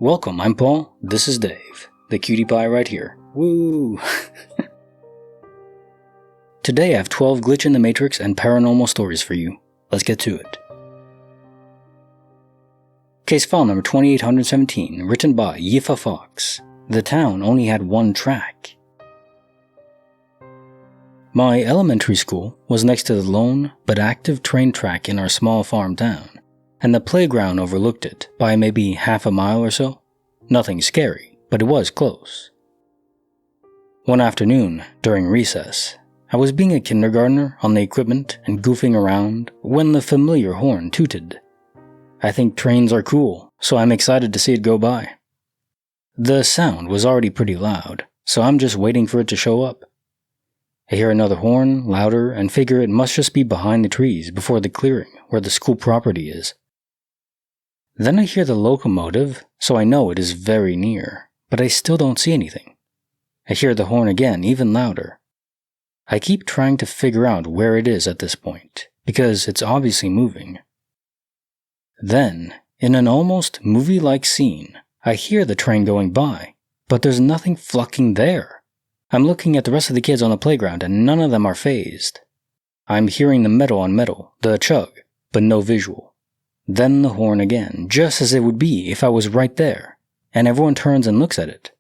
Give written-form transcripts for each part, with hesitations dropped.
Welcome, I'm Paul, this is Dave, the cutie pie right here. Woo! Today I have 12 Glitch in the Matrix and paranormal stories for you. Let's get to it. Case file number 2817, written by Yifa Fox. The town only had one track. My elementary school was next to the lone but active train track in our small farm town, and the playground overlooked it by maybe half a mile or so. Nothing scary, but it was close. One afternoon, during recess, I was being a kindergartner on the equipment and goofing around when the familiar horn tooted. I think trains are cool, so I'm excited to see it go by. The sound was already pretty loud, so I'm just waiting for it to show up. I hear another horn, louder, and figure it must just be behind the trees before the clearing where the school property is. Then I hear the locomotive, so I know it is very near, but I still don't see anything. I hear the horn again, even louder. I keep trying to figure out where it is at this point, because it's obviously moving. Then, in an almost movie-like scene, I hear the train going by, but there's nothing fucking there. I'm looking at the rest of the kids on the playground and none of them are fazed. I'm hearing the metal on metal, the chug, but no visual. Then the horn again, just as it would be if I was right there, and everyone turns and looks at it.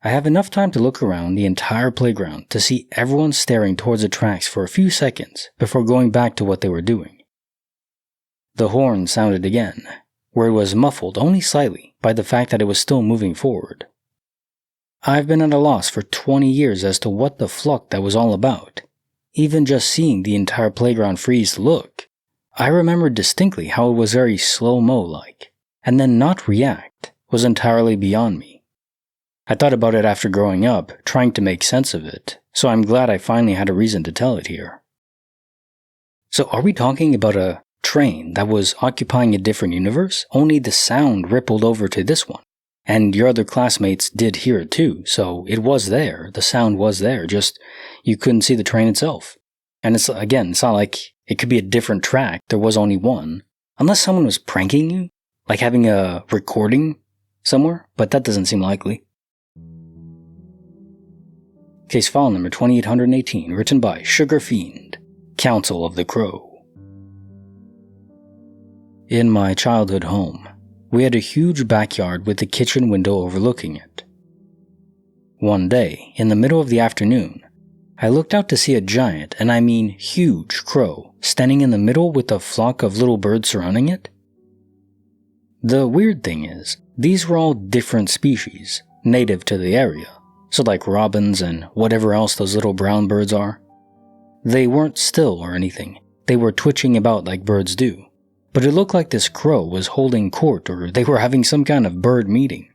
I have enough time to look around the entire playground to see everyone staring towards the tracks for a few seconds before going back to what they were doing. The horn sounded again, where it was muffled only slightly by the fact that it was still moving forward. I've been at a loss for 20 years as to what the fuck that was all about. Even just seeing the entire playground freeze to look, I remembered distinctly how it was very slow-mo-like, and then not react was entirely beyond me. I thought about it after growing up, trying to make sense of it, so I'm glad I finally had a reason to tell it here. So are we talking about a train that was occupying a different universe, only the sound rippled over to this one? And your other classmates did hear it too, so it was there, the sound was there, just you couldn't see the train itself. And it's not like it could be a different track, there was only one. Unless someone was pranking you, like having a recording somewhere, but that doesn't seem likely. Case file number 2818, written by Sugar Fiend, Council of the Crow. In my childhood home, we had a huge backyard with the kitchen window overlooking it. One day, in the middle of the afternoon, I looked out to see a giant, and I mean huge, crow standing in the middle with a flock of little birds surrounding it. The weird thing is, these were all different species, native to the area, so like robins and whatever else those little brown birds are. They weren't still or anything, they were twitching about like birds do. But it looked like this crow was holding court or they were having some kind of bird meeting.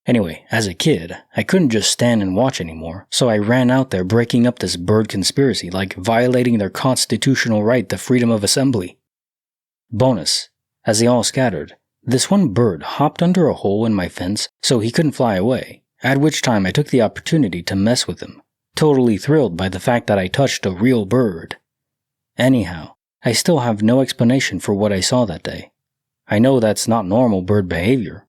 Anyway, as a kid, I couldn't just stand and watch anymore, so I ran out there breaking up this bird conspiracy, like violating their constitutional right to freedom of assembly. Bonus, as they all scattered, this one bird hopped under a hole in my fence so he couldn't fly away, at which time I took the opportunity to mess with him, totally thrilled by the fact that I touched a real bird. Anyhow, I still have no explanation for what I saw that day. I know that's not normal bird behavior.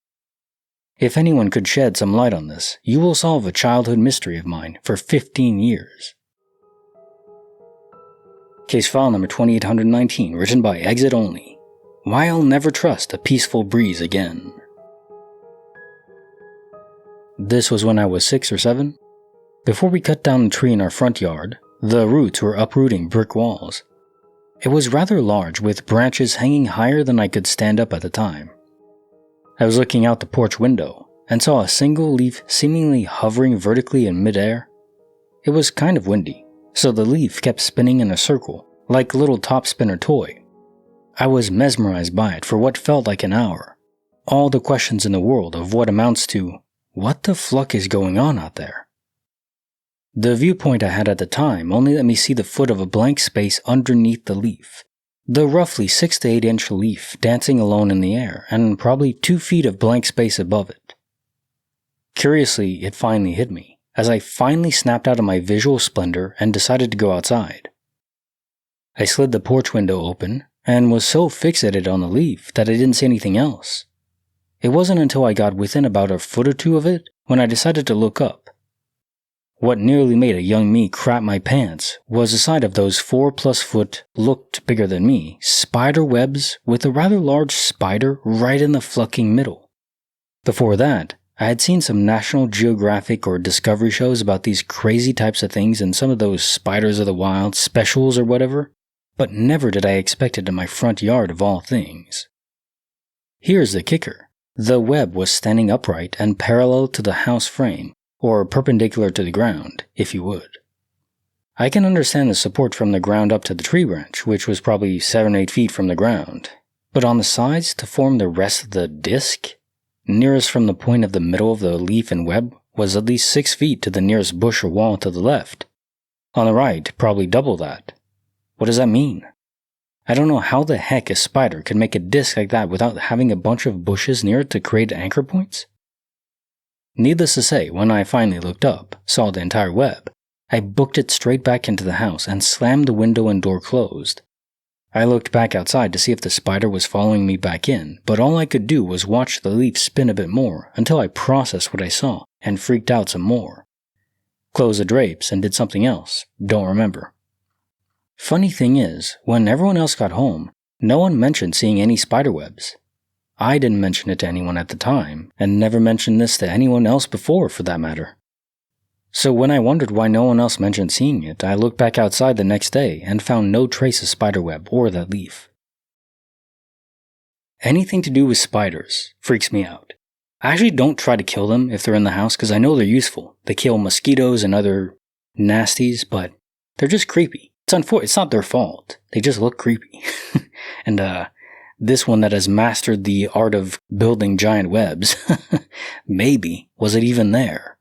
If anyone could shed some light on this, you will solve a childhood mystery of mine for 15 years. Case file number 2819, written by Exit Only. Why I'll Never Trust a Peaceful Breeze Again. This was when I was 6 or 7. Before we cut down the tree in our front yard, the roots were uprooting brick walls. It was rather large, with branches hanging higher than I could stand up at the time. I was looking out the porch window, and saw a single leaf seemingly hovering vertically in midair. It was kind of windy, so the leaf kept spinning in a circle, like a little top spinner toy. I was mesmerized by it for what felt like an hour. All the questions in the world of what amounts to, what the fuck is going on out there? The viewpoint I had at the time only let me see the foot of a blank space underneath the leaf, the roughly 6 to 8 inch leaf dancing alone in the air, and probably 2 feet of blank space above it. Curiously, it finally hit me, as I finally snapped out of my visual splendor and decided to go outside. I slid the porch window open, and was so fixated on the leaf that I didn't see anything else. It wasn't until I got within about a foot or two of it when I decided to look up. What nearly made a young me crap my pants was the sight of those 4+ foot, looked bigger than me, spider webs with a rather large spider right in the fucking middle. Before that, I had seen some National Geographic or Discovery shows about these crazy types of things in some of those Spiders of the Wild specials or whatever, but never did I expect it in my front yard of all things. Here's the kicker. The web was standing upright and parallel to the house frame, or perpendicular to the ground, if you would. I can understand the support from the ground up to the tree branch, which was probably 7 or 8 feet from the ground, but on the sides to form the rest of the disc, nearest from the point of the middle of the leaf and web, was at least 6 feet to the nearest bush or wall to the left. On the right, probably double that. What does that mean? I don't know how the heck a spider could make a disc like that without having a bunch of bushes near it to create anchor points. Needless to say, when I finally looked up, saw the entire web, I booked it straight back into the house and slammed the window and door closed. I looked back outside to see if the spider was following me back in, but all I could do was watch the leaf spin a bit more until I processed what I saw and freaked out some more. Closed the drapes and did something else, don't remember. Funny thing is, when everyone else got home, no one mentioned seeing any spiderwebs. I didn't mention it to anyone at the time, and never mentioned this to anyone else before for that matter. So when I wondered why no one else mentioned seeing it, I looked back outside the next day and found no trace of spiderweb or that leaf. Anything to do with spiders freaks me out. I actually don't try to kill them if they're in the house because I know they're useful. They kill mosquitoes and other nasties, but they're just creepy. It's not their fault. They just look creepy. And this one that has mastered the art of building giant webs, maybe, was it even there?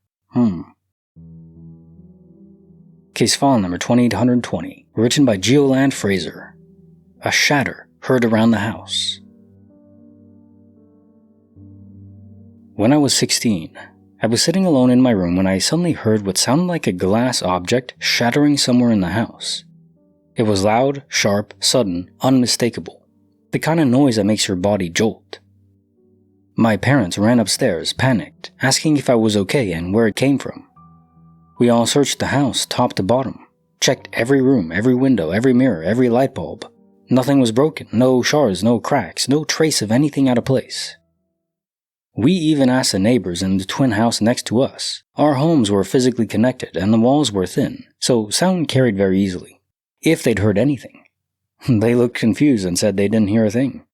Case file number 2820, written by Geoland Fraser. A shatter heard around the house. When I was 16, I was sitting alone in my room when I suddenly heard what sounded like a glass object shattering somewhere in the house. It was loud, sharp, sudden, unmistakable. The kind of noise that makes your body jolt. My parents ran upstairs, panicked, asking if I was okay and where it came from. We all searched the house top to bottom, checked every room, every window, every mirror, every light bulb. Nothing was broken, no shards, no cracks, no trace of anything out of place. We even asked the neighbors in the twin house next to us. Our homes were physically connected and the walls were thin, so sound carried very easily. If they'd heard anything. They looked confused and said they didn't hear a thing.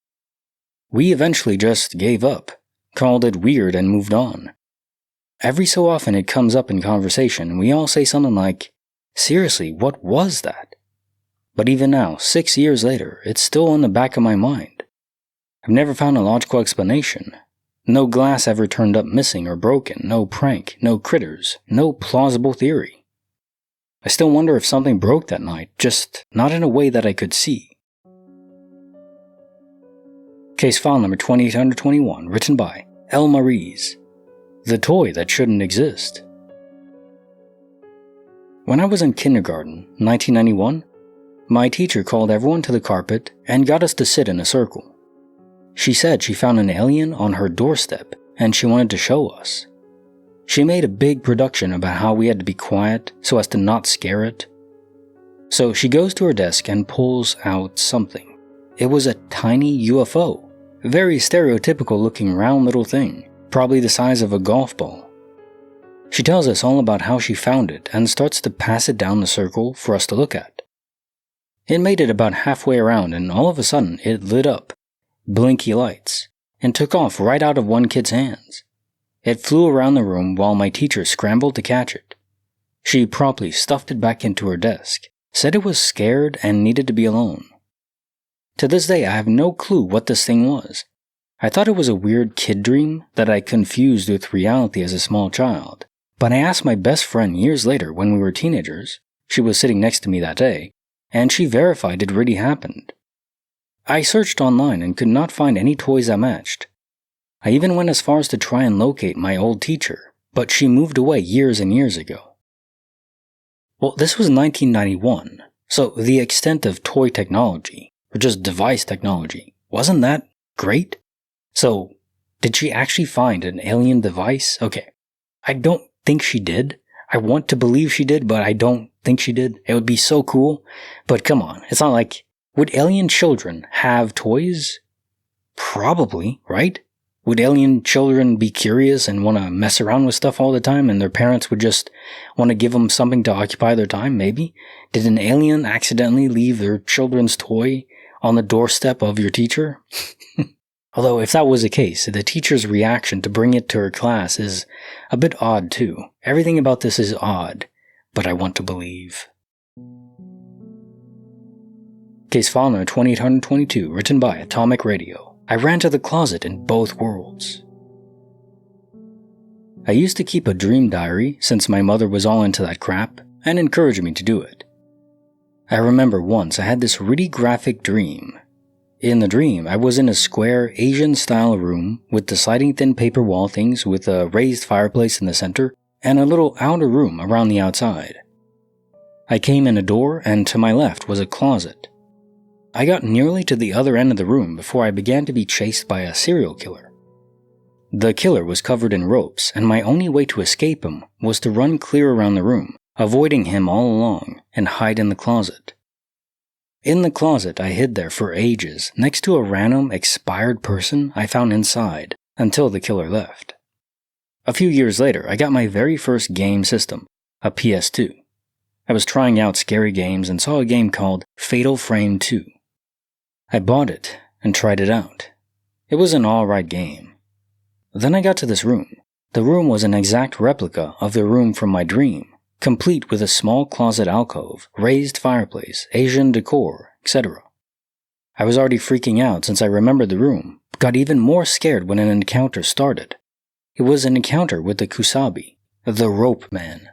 We eventually just gave up, called it weird and moved on. Every so often it comes up in conversation and we all say something like, seriously, what was that? But even now, 6 years later, it's still in the back of my mind. I've never found a logical explanation. No glass ever turned up missing or broken, no prank, no critters, no plausible theory. I still wonder if something broke that night, just not in a way that I could see. Case file number 2821, written by L. Maurice. The toy that shouldn't exist. When I was in kindergarten, 1991, my teacher called everyone to the carpet and got us to sit in a circle. She said she found an alien on her doorstep and she wanted to show us. She made a big production about how we had to be quiet so as to not scare it. So she goes to her desk and pulls out something. It was a tiny UFO, very stereotypical looking round little thing, probably the size of a golf ball. She tells us all about how she found it and starts to pass it down the circle for us to look at. It made it about halfway around and all of a sudden it lit up, blinky lights, and took off right out of one kid's hands. It flew around the room while my teacher scrambled to catch it. She promptly stuffed it back into her desk, said it was scared and needed to be alone. To this day, I have no clue what this thing was. I thought it was a weird kid dream that I confused with reality as a small child, but I asked my best friend years later when we were teenagers. She was sitting next to me that day, and she verified it really happened. I searched online and could not find any toys that matched. I even went as far as to try and locate my old teacher, but she moved away years and years ago. Well, this was 1991, so the extent of toy technology, or just device technology, wasn't that great? So, Did she actually find an alien device? Okay, I don't think she did. I want to believe she did, but I don't think she did. It would be so cool. But come on, it's not like, would alien children have toys? Probably, right? Would alien children be curious and want to mess around with stuff all the time and their parents would just want to give them something to occupy their time? Maybe. Did an alien accidentally leave their children's toy on the doorstep of your teacher? Although if that was the case, the teacher's reaction to bring it to her class is a bit odd too. Everything about this is odd, but I want to believe. Case file number 2822, written by Atomic Radio. I ran to the closet in both worlds. I used to keep a dream diary since my mother was all into that crap and encouraged me to do it. I remember once I had this really graphic dream. In the dream, I was in a square Asian-style room with the sliding thin paper wall things with a raised fireplace in the center and a little outer room around the outside. I came in a door and to my left was a closet. I got nearly to the other end of the room before I began to be chased by a serial killer. The killer was covered in ropes, and my only way to escape him was to run clear around the room, avoiding him all along, and hide in the closet. In the closet, I hid there for ages, next to a random expired person I found inside, until the killer left. A few years later, I got my very first game system, a PS2. I was trying out scary games and saw a game called Fatal Frame 2. I bought it and tried it out. It was an alright game. Then I got to this room. The room was an exact replica of the room from my dream, complete with a small closet alcove, raised fireplace, Asian decor, etc. I was already freaking out since I remembered the room, but got even more scared when an encounter started. It was an encounter with the Kusabi, the rope man.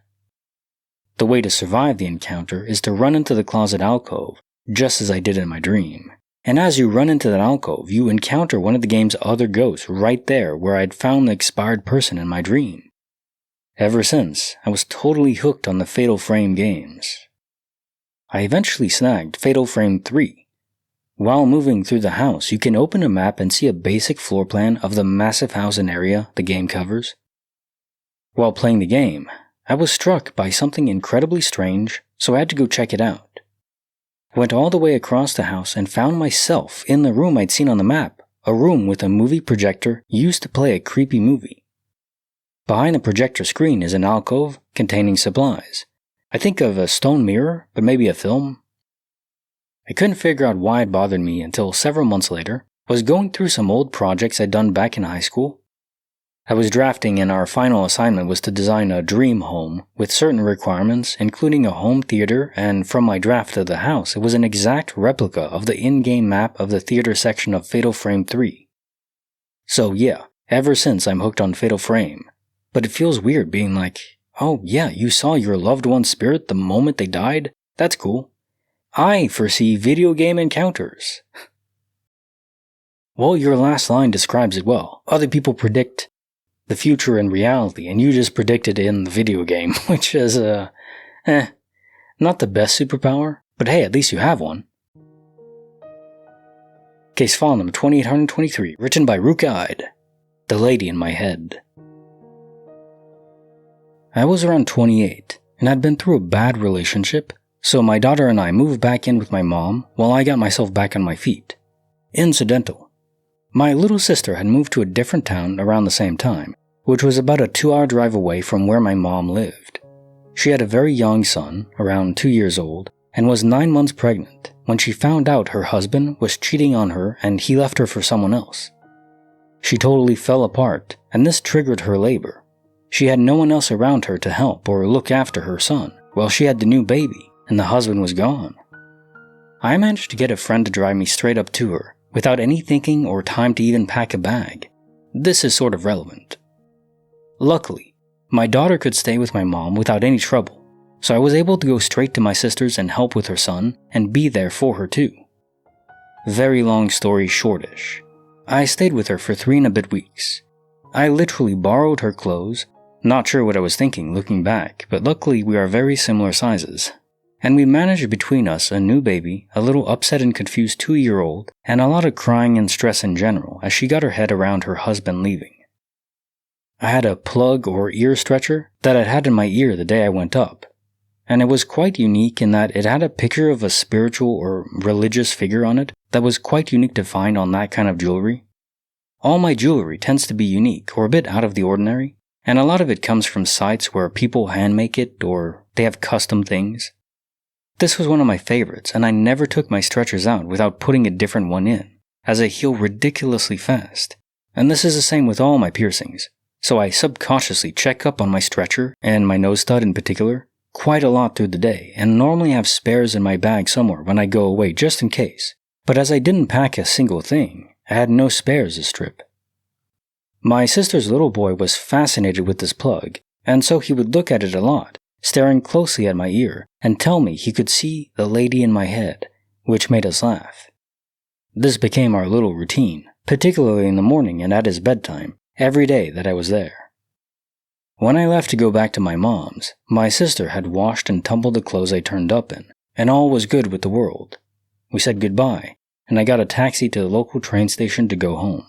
The way to survive the encounter is to run into the closet alcove, just as I did in my dream. And as you run into that alcove, you encounter one of the game's other ghosts right there where I'd found the expired person in my dream. Ever since, I was totally hooked on the Fatal Frame games. I eventually snagged Fatal Frame 3. While moving through the house, you can open a map and see a basic floor plan of the massive house and area the game covers. While playing the game, I was struck by something incredibly strange, so I had to go check it out. I went all the way across the house and found myself in the room I'd seen on the map, a room with a movie projector used to play a creepy movie. Behind the projector screen is an alcove containing supplies. I think of a stone mirror, but maybe a film. I couldn't figure out why it bothered me until several months later. I was going through some old projects I'd done back in high school. I was drafting and our final assignment was to design a dream home with certain requirements, including a home theater, and from my draft of the house, it was an exact replica of the in-game map of the theater section of Fatal Frame 3. So yeah, ever since I'm hooked on Fatal Frame. But it feels weird being like, oh yeah, you saw your loved one's spirit the moment they died? That's cool. I foresee video game encounters. Well, your last line describes it well. Other people predict the future in reality, and you just predicted in the video game, which is, not the best superpower, but hey, at least you have one. Case file number 2823, written by Ruka-Ide, The Lady in My Head. I was around 28, and I'd been through a bad relationship, so my daughter and I moved back in with my mom while I got myself back on my feet. Incidental. My little sister had moved to a different town around the same time, which was about a 2-hour drive away from where my mom lived. She had a very young son, around 2 years old, and was 9 months pregnant when she found out her husband was cheating on her and he left her for someone else. She totally fell apart, and this triggered her labor. She had no one else around her to help or look after her son, while she had the new baby, and the husband was gone. I managed to get a friend to drive me straight up to her, without any thinking or time to even pack a bag. This is sort of relevant. Luckily, my daughter could stay with my mom without any trouble, so I was able to go straight to my sister's and help with her son and be there for her too. Very long story shortish. I stayed with her for 3 and a bit weeks. I literally borrowed her clothes, not sure what I was thinking looking back, but luckily we are very similar sizes. and we managed between us a new baby, a little upset and confused 2-year-old, and a lot of crying and stress in general as she got her head around her husband leaving. I had a plug or ear stretcher that I'd had in my ear the day I went up, and it was quite unique in that it had a picture of a spiritual or religious figure on it that was quite unique to find on that kind of jewelry. All my jewelry tends to be unique or a bit out of the ordinary, and a lot of it comes from sites where people handmake it or they have custom things. This was one of my favorites, and I never took my stretchers out without putting a different one in, as they heal ridiculously fast. And this is the same with all my piercings, so I subconsciously check up on my stretcher, and my nose stud in particular, quite a lot through the day, and normally have spares in my bag somewhere when I go away just in case. But as I didn't pack a single thing, I had no spares this trip. My sister's little boy was fascinated with this plug, and so he would look at it a lot, staring closely at my ear, and tell me he could see the lady in my head, which made us laugh. This became our little routine, particularly in the morning and at his bedtime, every day that I was there. When I left to go back to my mom's, my sister had washed and tumbled the clothes I turned up in, and all was good with the world. We said goodbye, and I got a taxi to the local train station to go home.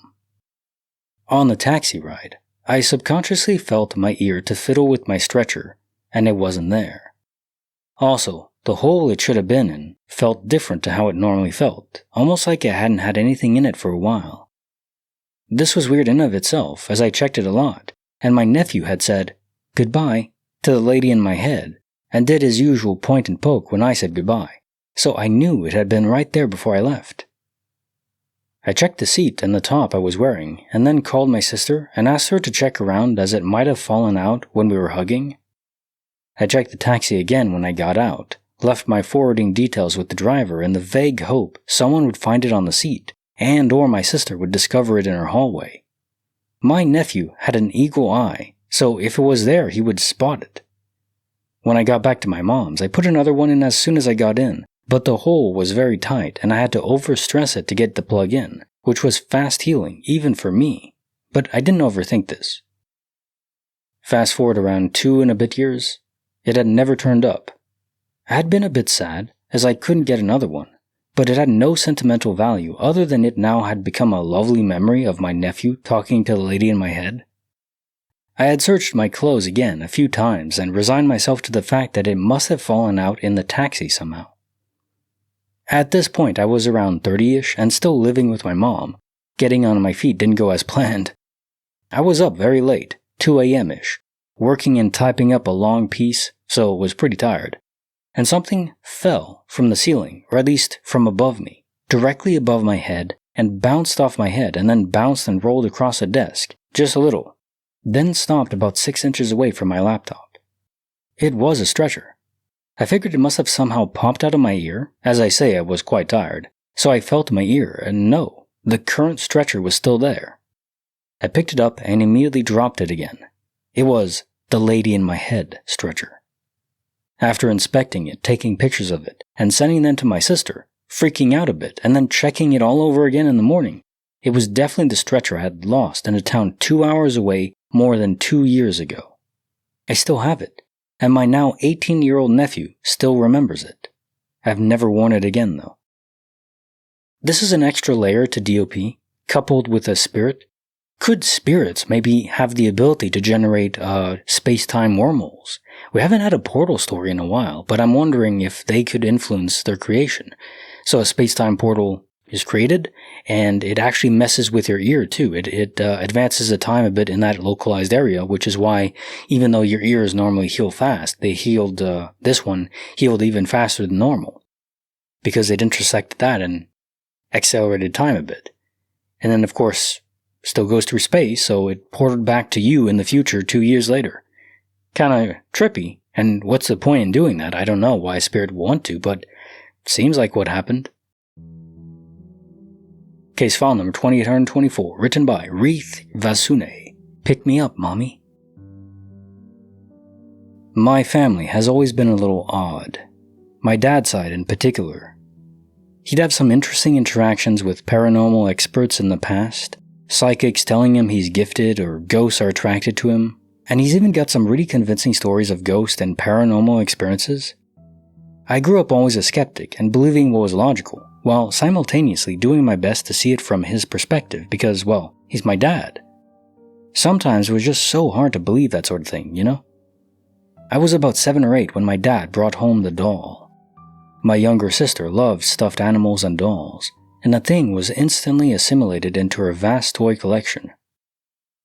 On the taxi ride, I subconsciously felt my ear to fiddle with my stretcher, and it wasn't there. Also, the hole it should have been in felt different to how it normally felt, almost like it hadn't had anything in it for a while. This was weird in of itself, as I checked it a lot, and my nephew had said, "Goodbye," to the lady in my head, and did his usual point and poke when I said goodbye, so I knew it had been right there before I left. I checked the seat and the top I was wearing, and then called my sister and asked her to check around as it might have fallen out when we were hugging. I checked the taxi again when I got out, left my forwarding details with the driver in the vague hope someone would find it on the seat, and or my sister would discover it in her hallway. My nephew had an eagle eye, so if it was there he would spot it. When I got back to my mom's, I put another one in as soon as I got in, but the hole was very tight and I had to overstress it to get the plug in, which was fast healing even for me, but I didn't overthink this. Fast forward around 2 and a bit years, it had never turned up. I had been a bit sad, as I couldn't get another one, but it had no sentimental value other than it now had become a lovely memory of my nephew talking to the lady in my head. I had searched my clothes again a few times and resigned myself to the fact that it must have fallen out in the taxi somehow. At this point I was around 30-ish and still living with my mom. Getting on my feet didn't go as planned. I was up very late, 2 a.m.-ish, working and typing up a long piece, so was pretty tired. And something fell from the ceiling, or at least from above me, directly above my head, and bounced off my head and then bounced and rolled across the desk, just a little, then stopped about 6 inches away from my laptop. It was a stretcher. I figured it must have somehow popped out of my ear. As I say, I was quite tired, so I felt my ear, and no, the current stretcher was still there. I picked it up and immediately dropped it again. It was the lady in my head stretcher. After inspecting it, taking pictures of it, and sending them to my sister, freaking out a bit, and then checking it all over again in the morning, it was definitely the stretcher I had lost in a town 2 hours away more than 2 years ago. I still have it, and my now 18-year-old nephew still remembers it. I've never worn it again, though. This is an extra layer to DOP, coupled with a spirit. Could spirits maybe have the ability to generate space-time wormholes? We haven't had a portal story in a while, but I'm wondering if they could influence their creation. So a space-time portal is created, and it actually messes with your ear too. It advances the time a bit in that localized area, which is why even though your ears normally heal fast, they healed, this one healed even faster than normal, because it intersected that and accelerated time a bit. And then of course, still goes through space, so it ported back to you in the future 2 years later. Kinda trippy, and what's the point in doing that? I don't know why a spirit would want to, but it seems like what happened. Case file number 2824, written by Reith Vasune. Pick me up, mommy. My family has always been a little odd. My dad's side in particular. He'd have some interesting interactions with paranormal experts in the past, psychics telling him he's gifted or ghosts are attracted to him, and he's even got some really convincing stories of ghost and paranormal experiences. I grew up always a skeptic and believing what was logical, while simultaneously doing my best to see it from his perspective because, well, he's my dad. Sometimes it was just so hard to believe that sort of thing, you know? I was about 7 or 8 when my dad brought home the doll. My younger sister loved stuffed animals and dolls, and the thing was instantly assimilated into her vast toy collection.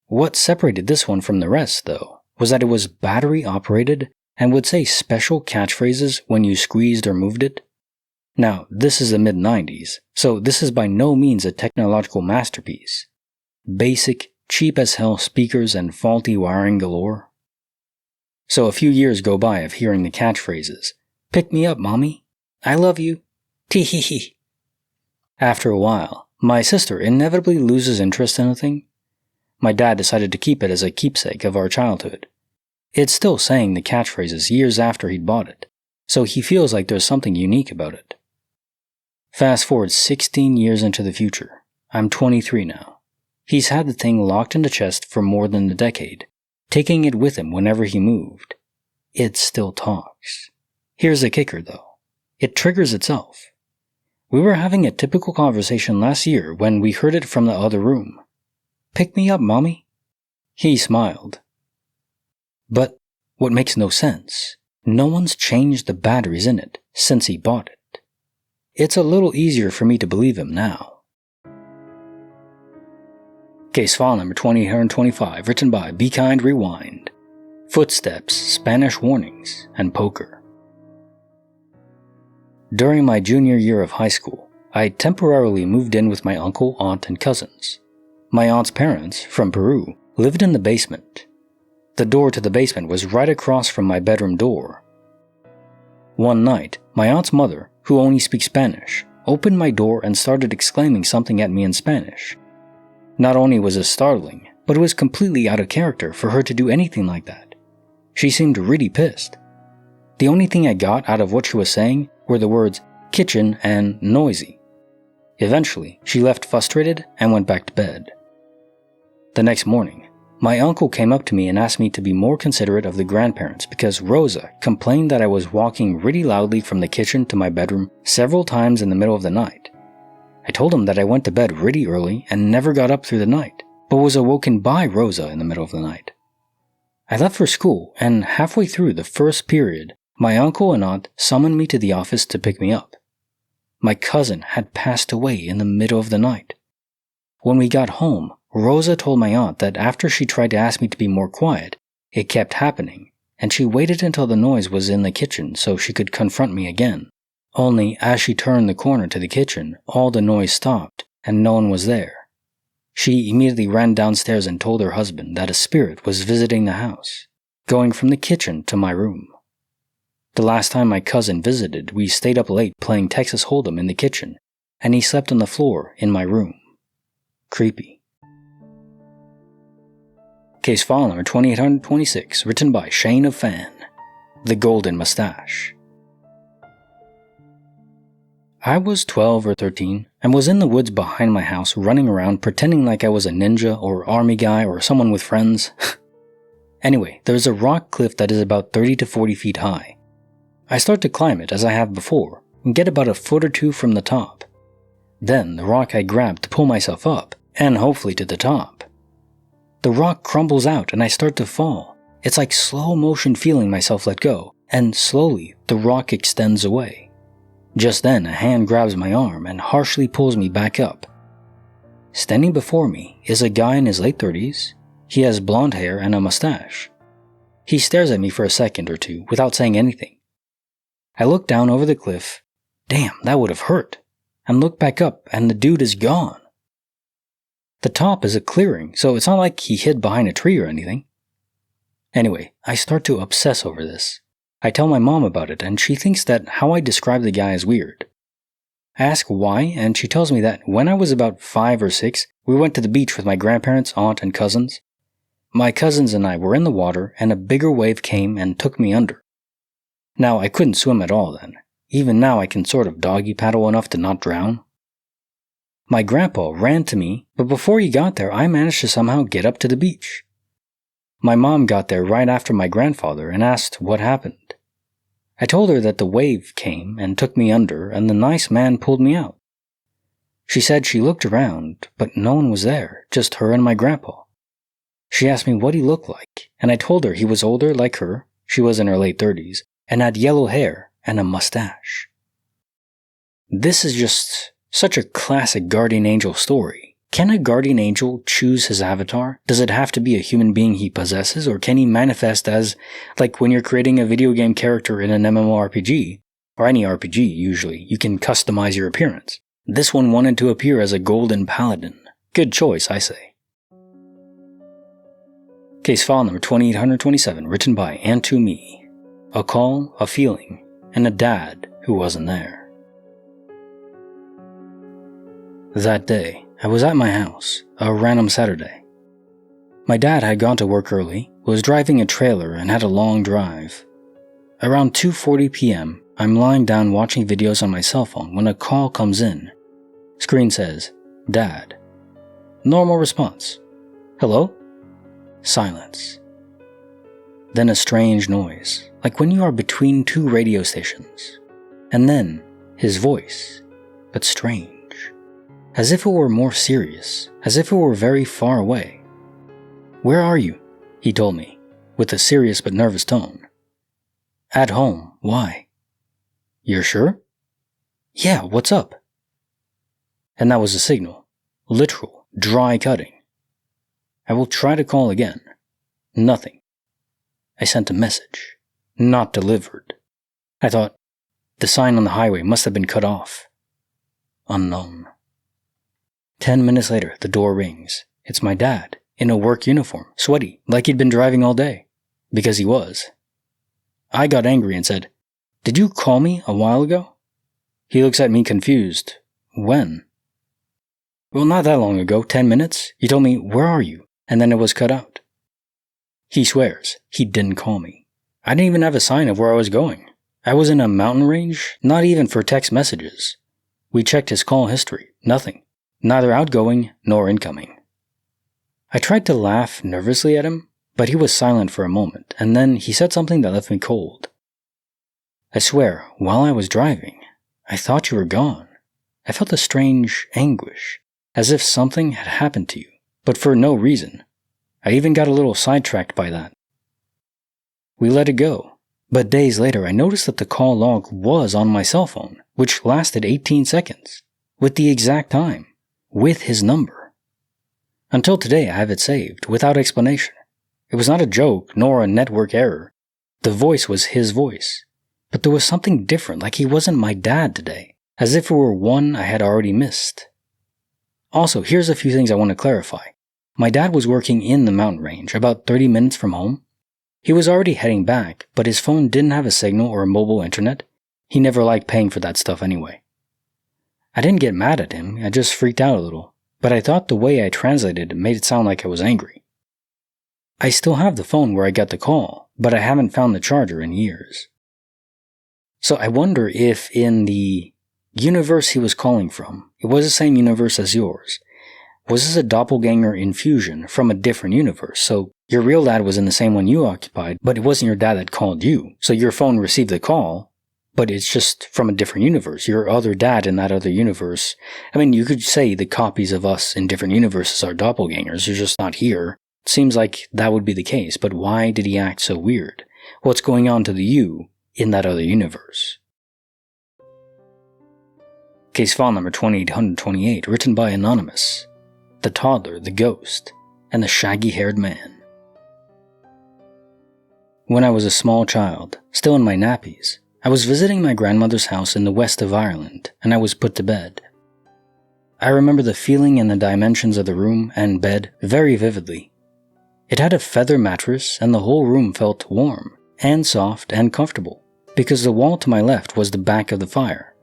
What separated this one from the rest, though, was that it was battery-operated and would say special catchphrases when you squeezed or moved it. Now, this is the mid-90s, so this is by no means a technological masterpiece. Basic, cheap-as-hell speakers and faulty wiring galore. So a few years go by of hearing the catchphrases, "Pick me up, mommy," "I love you," "Tee-hee-hee." After a while, my sister inevitably loses interest in the thing. My dad decided to keep it as a keepsake of our childhood. It's still saying the catchphrases years after he'd bought it, so he feels like there's something unique about it. Fast forward 16 years into the future. I'm 23 now. He's had the thing locked in the chest for more than a decade, taking it with him whenever he moved. It still talks. Here's the kicker, though. It triggers itself. We were having a typical conversation last year when we heard it from the other room. "Pick me up, mommy." He smiled. But what makes no sense, no one's changed the batteries in it since he bought it. It's a little easier for me to believe him now. Case file number 2025, written by Be Kind Rewind. Footsteps, Spanish warnings, and poker. During my junior year of high school, I temporarily moved in with my uncle, aunt, and cousins. My aunt's parents, from Peru, lived in the basement. The door to the basement was right across from my bedroom door. One night, my aunt's mother, who only speaks Spanish, opened my door and started exclaiming something at me in Spanish. Not only was it startling, but it was completely out of character for her to do anything like that. She seemed really pissed. The only thing I got out of what she was saying were the words kitchen and noisy. Eventually, she left frustrated and went back to bed. The next morning, my uncle came up to me and asked me to be more considerate of the grandparents because Rosa complained that I was walking really loudly from the kitchen to my bedroom several times in the middle of the night. I told him that I went to bed really early and never got up through the night, but was awoken by Rosa in the middle of the night. I left for school, and halfway through the first period, my uncle and aunt summoned me to the office to pick me up. My cousin had passed away in the middle of the night. When we got home, Rosa told my aunt that after she tried to ask me to be more quiet, it kept happening, and she waited until the noise was in the kitchen so she could confront me again. Only, as she turned the corner to the kitchen, all the noise stopped, and no one was there. She immediately ran downstairs and told her husband that a spirit was visiting the house, going from the kitchen to my room. The last time my cousin visited, we stayed up late playing Texas Hold'em in the kitchen, and he slept on the floor in my room. Creepy. Case file number 2826, written by Shane of Fan. The Golden Mustache. I was 12 or 13 and was in the woods behind my house running around pretending like I was a ninja or army guy or someone with friends. Anyway, there's a rock cliff that is about 30 to 40 feet high. I start to climb it as I have before and get about a foot or two from the top. Then the rock I grab to pull myself up and hopefully to the top. The rock crumbles out and I start to fall. It's like slow motion feeling myself let go, and slowly the rock extends away. Just then, a hand grabs my arm and harshly pulls me back up. Standing before me is a guy in his late 30s. He has blonde hair and a mustache. He stares at me for a second or two without saying anything. I look down over the cliff. Damn, that would have hurt. And look back up and the dude is gone. The top is a clearing, so it's not like he hid behind a tree or anything. Anyway, I start to obsess over this. I tell my mom about it, and she thinks that how I describe the guy is weird. I ask why, and she tells me that when I was about 5 or 6, we went to the beach with my grandparents, aunt, and cousins. My cousins and I were in the water, and a bigger wave came and took me under. Now, I couldn't swim at all then. Even now I can sort of doggy paddle enough to not drown. My grandpa ran to me, but before he got there, I managed to somehow get up to the beach. My mom got there right after my grandfather and asked what happened. I told her that the wave came and took me under and the nice man pulled me out. She said she looked around, but no one was there, just her and my grandpa. She asked me what he looked like, and I told her he was older like her, she was in her late 30s, and had yellow hair and a mustache. This is just such a classic guardian angel story. Can a guardian angel choose his avatar? Does it have to be a human being he possesses, or can he manifest as, like when you're creating a video game character in an MMORPG, or any RPG usually, you can customize your appearance. This one wanted to appear as a golden paladin. Good choice, I say. Case file number 2827, written by and to me. A call, a feeling, and a dad who wasn't there. That day, I was at my house, a random Saturday. My dad had gone to work early, was driving a trailer and had a long drive. Around 2:40 p.m., I'm lying down watching videos on my cell phone when a call comes in. Screen says, Dad. Normal response. Hello? Silence. Then a strange noise, like when you are between two radio stations. And then, his voice, but strange. As if it were more serious, as if it were very far away. Where are you? He told me, with a serious but nervous tone. At home. Why? You're sure? Yeah, what's up? And that was a signal. Literal, dry cutting. I will try to call again. Nothing. I sent a message. Not delivered. I thought, the sign on the highway must have been cut off. Unknown. 10 minutes later, the door rings. It's my dad, in a work uniform, sweaty, like he'd been driving all day. Because he was. I got angry and said, Did you call me a while ago? He looks at me confused. When? Well, not that long ago, 10 minutes. You told me, where are you? And then it was cut out. He swears he didn't call me. I didn't even have a sign of where I was going. I was in a mountain range, not even for text messages. We checked his call history. Nothing. Neither outgoing nor incoming. I tried to laugh nervously at him, but he was silent for a moment, and then he said something that left me cold. I swear, while I was driving, I thought you were gone. I felt a strange anguish, as if something had happened to you, but for no reason. I even got a little sidetracked by that. We let it go, but days later I noticed that the call log was on my cell phone, which lasted 18 seconds, with the exact time, with his number. Until today I have it saved, without explanation. It was not a joke, nor a network error. The voice was his voice. But there was something different, like he wasn't my dad today, as if it were one I had already missed. Also, here's a few things I want to clarify. My dad was working in the mountain range, about 30 minutes from home. He was already heading back, but his phone didn't have a signal or a mobile internet. He never liked paying for that stuff anyway. I didn't get mad at him, I just freaked out a little, but I thought the way I translated it made it sound like I was angry. I still have the phone where I got the call, but I haven't found the charger in years. So I wonder if in the universe he was calling from, it was the same universe as yours. Was this a doppelganger infusion from a different universe? So your real dad was in the same one you occupied, but it wasn't your dad that called you. So your phone received the call, but it's just from a different universe. Your other dad in that other universe. I mean, you could say the copies of us in different universes are doppelgangers. They're just not here. It seems like that would be the case, but why did he act so weird? What's going on to the you in that other universe? Case file number 2828, written by Anonymous. The Toddler, the Ghost, and the Shaggy-Haired Man. When I was a small child, still in my nappies, I was visiting my grandmother's house in the west of Ireland, and I was put to bed. I remember the feeling and the dimensions of the room and bed very vividly. It had a feather mattress, and the whole room felt warm, and soft, and comfortable, because the wall to my left was the back of the fire.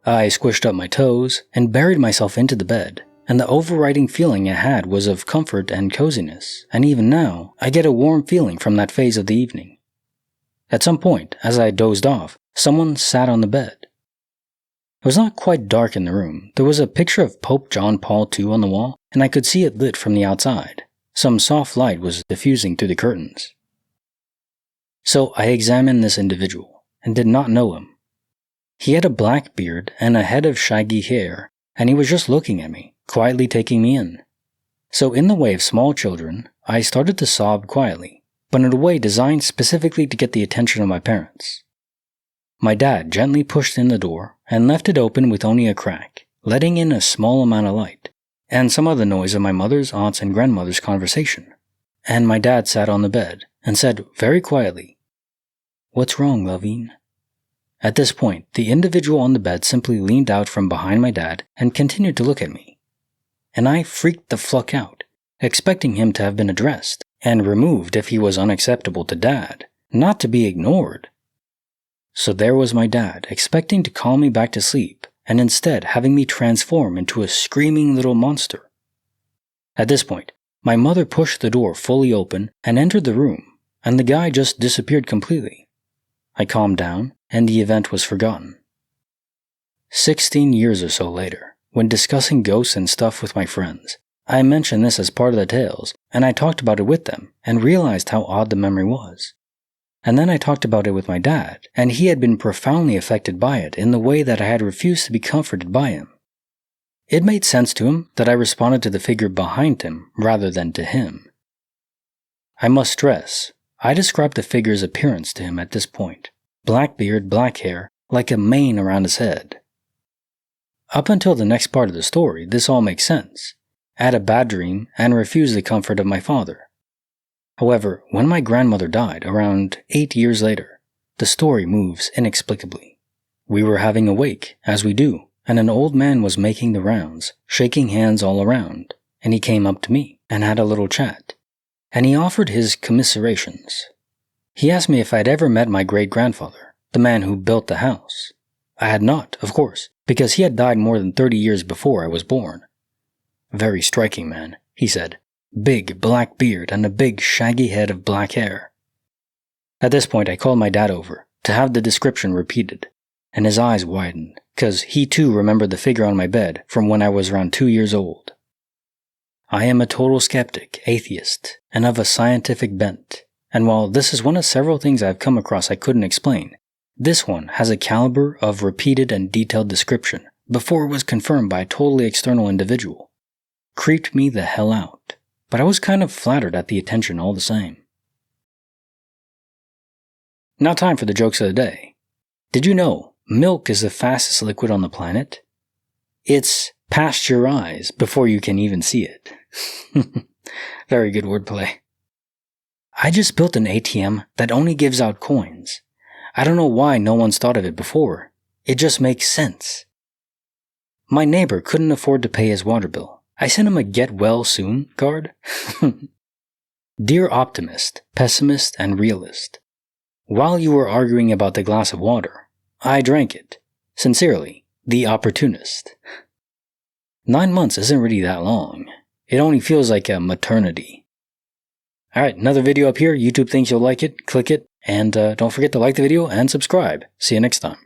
I squished up my toes, and buried myself into the bed, and the overriding feeling I had was of comfort and coziness, and even now, I get a warm feeling from that phase of the evening. At some point, as I dozed off, someone sat on the bed. It was not quite dark in the room. There was a picture of Pope John Paul II on the wall, and I could see it lit from the outside. Some soft light was diffusing through the curtains. So I examined this individual. and did not know him. He had a black beard and a head of shaggy hair, and he was just looking at me, quietly taking me in. So in the way of small children, I started to sob quietly, but in a way designed specifically to get the attention of my parents. My dad gently pushed in the door and left it open with only a crack, letting in a small amount of light, and some of the noise of my mother's, aunt's, and grandmother's conversation. And my dad sat on the bed and said very quietly, "What's wrong, Loveen?" At this point, the individual on the bed simply leaned out from behind my dad and continued to look at me. And I freaked the fuck out, expecting him to have been addressed and removed if he was unacceptable to Dad, not to be ignored. So there was my dad, expecting to calm me back to sleep, and instead having me transform into a screaming little monster. At this point, my mother pushed the door fully open and entered the room, and the guy just disappeared completely. I calmed down, and the event was forgotten. 16 years or so later, when discussing ghosts and stuff with my friends, I mentioned this as part of the tales, and I talked about it with them, and realized how odd the memory was. And then I talked about it with my dad, and he had been profoundly affected by it in the way that I had refused to be comforted by him. It made sense to him that I responded to the figure behind him rather than to him. I must stress, I described the figure's appearance to him at this point. Black beard, black hair, like a mane around his head. Up until the next part of the story, this all makes sense. I had a bad dream and refused the comfort of my father. However, when my grandmother died around 8 years later, the story moves inexplicably. We were having a wake, as we do, and an old man was making the rounds, shaking hands all around, and he came up to me and had a little chat. And he offered his commiserations. He asked me if I'd ever met my great-grandfather, the man who built the house. I had not, of course, because he had died more than 30 years before I was born. "Very striking man," he said. "Big black beard and a big shaggy head of black hair." At this point I called my dad over to have the description repeated, and his eyes widened, because he too remembered the figure on my bed from when I was around 2 years old. I am a total skeptic, atheist, and of a scientific bent, and while this is one of several things I've come across I couldn't explain, this one has a caliber of repeated and detailed description before it was confirmed by a totally external individual. Creeped me the hell out, but I was kind of flattered at the attention all the same. Now time for the jokes of the day. Did you know milk is the fastest liquid on the planet? It's past your eyes before you can even see it. Very good wordplay. I just built an ATM that only gives out coins. I don't know why no one's thought of it before. It just makes sense. My neighbor couldn't afford to pay his water bill. I sent him a get well soon card. Dear optimist, pessimist, and realist. While you were arguing about the glass of water, I drank it. Sincerely, the opportunist. 9 months isn't really that long. It only feels like a maternity. Alright, another video up here. YouTube thinks you'll like it. Click it. And don't forget to like the video and subscribe. See you next time.